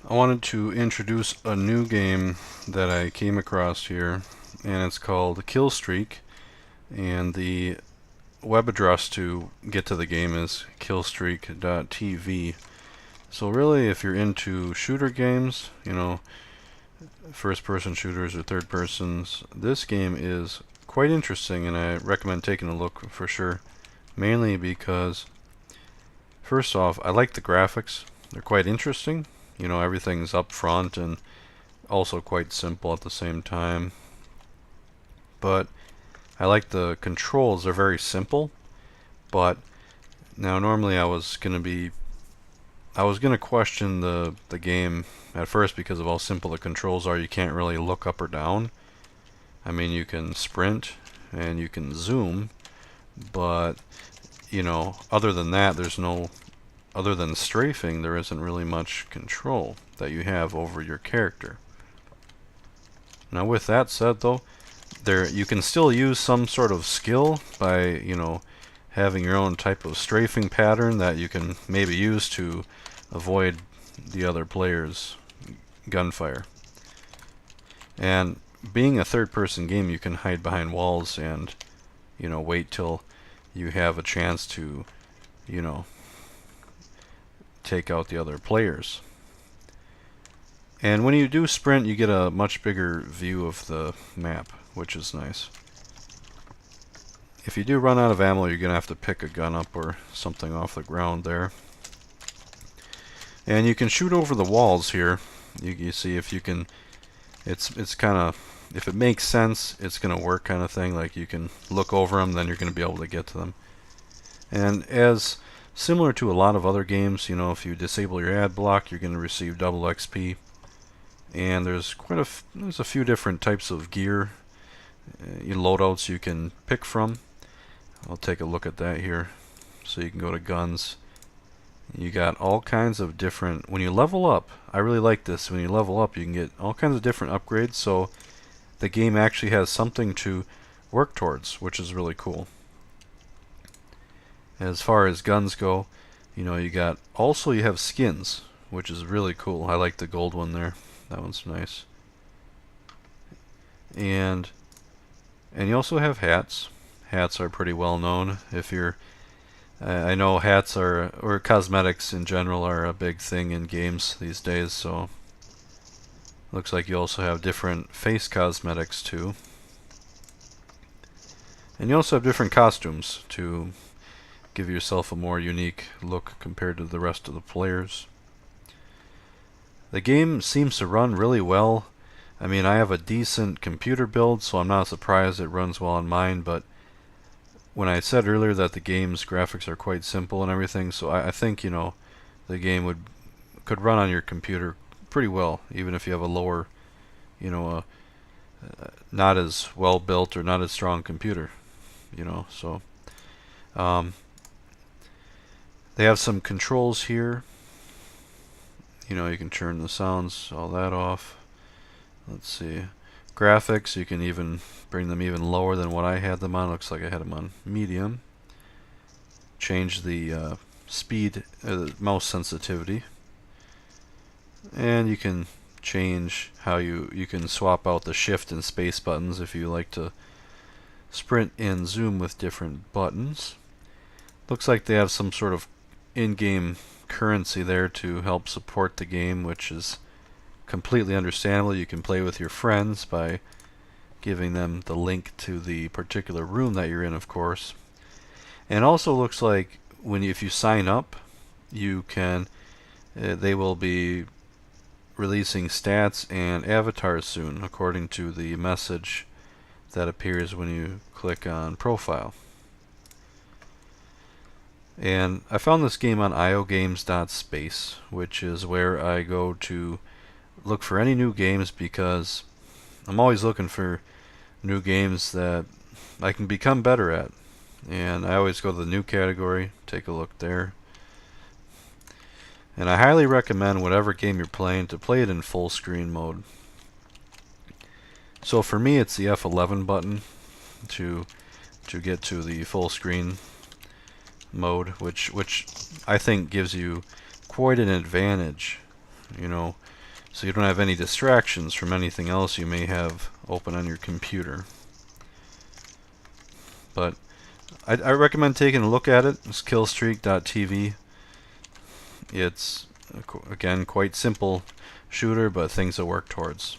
I wanted to introduce a new game that I came across here, and it's called Kill Streak, and the web address to get to the game is killstreak.tv. So really, if you're into shooter games, first-person shooters or third persons, this game is quite interesting, and I recommend taking a look for sure. Mainly because, first off, I like the graphics. They're quite interesting. Everything's up front and also quite simple at the same time. But I like the controls. They're very simple. But now normally I was gonna question the game at first because of how simple the controls are. You can't really look up or down. I mean, you can sprint and you can zoom, but other than that, other than strafing, there isn't really much control that you have over your character. Now, with that said, though, you can still use some sort of skill by, having your own type of strafing pattern that you can maybe use to avoid the other player's gunfire. And being a third-person game, you can hide behind walls and, wait till you have a chance to, you know, take out the other players. And when you do sprint, you get a much bigger view of the map, which is nice. If you do run out of ammo, you're going to have to pick a gun up or something off the ground there. And you can shoot over the walls here. You see if you can, it's kind of, if it makes sense, it's going to work kind of thing. Like you can look over them, then you're going to be able to get to them. And as similar to a lot of other games, if you disable your ad block, you're going to receive double XP. And there's there's a few different types of gear, loadouts you can pick from. I'll take a look at that here. So you can go to guns. You got all kinds of different, when you level up, I really like this, when you level up you can get all kinds of different upgrades, so the game actually has something to work towards, which is really cool. As far as guns go, you have skins, which is really cool. I like the gold one there. That one's nice. And you also have hats. Hats are pretty well known. If you're I know hats or cosmetics in general are a big thing in games these days, so looks like you also have different face cosmetics too. And you also have different costumes to give yourself a more unique look compared to the rest of the players. The game seems to run really well. I mean, I have a decent computer build, so I'm not surprised it runs well on mine, but when I said earlier that the game's graphics are quite simple and everything, so I think, the game could run on your computer pretty well, even if you have a lower, not as well built or not as strong computer, so they have some controls here. You can turn the sounds, all that off. Let's see. Graphics, you can even bring them even lower than what I had them on. Looks like I had them on medium. Change the speed, mouse sensitivity. And you can change how you can swap out the shift and space buttons if you like to sprint and zoom with different buttons. Looks like they have some sort of in-game currency there to help support the game, which is completely understandable. You can play with your friends by giving them the link to the particular room that you're in, of course. And also looks like if you sign up, you can they will be releasing stats and avatars soon, according to the message that appears when you click on profile. And I found this game on iogames.space, which is where I go to look for any new games, because I'm always looking for new games that I can become better at. And I always go to the new category, take a look there. And I highly recommend whatever game you're playing to play it in full screen mode. So for me, it's the F11 button to get to the full screen mode, which I think gives you quite an advantage, so you don't have any distractions from anything else you may have open on your computer. But I recommend taking a look at it. It's Killstreak.tv. It's, again, quite simple shooter, but things to work towards.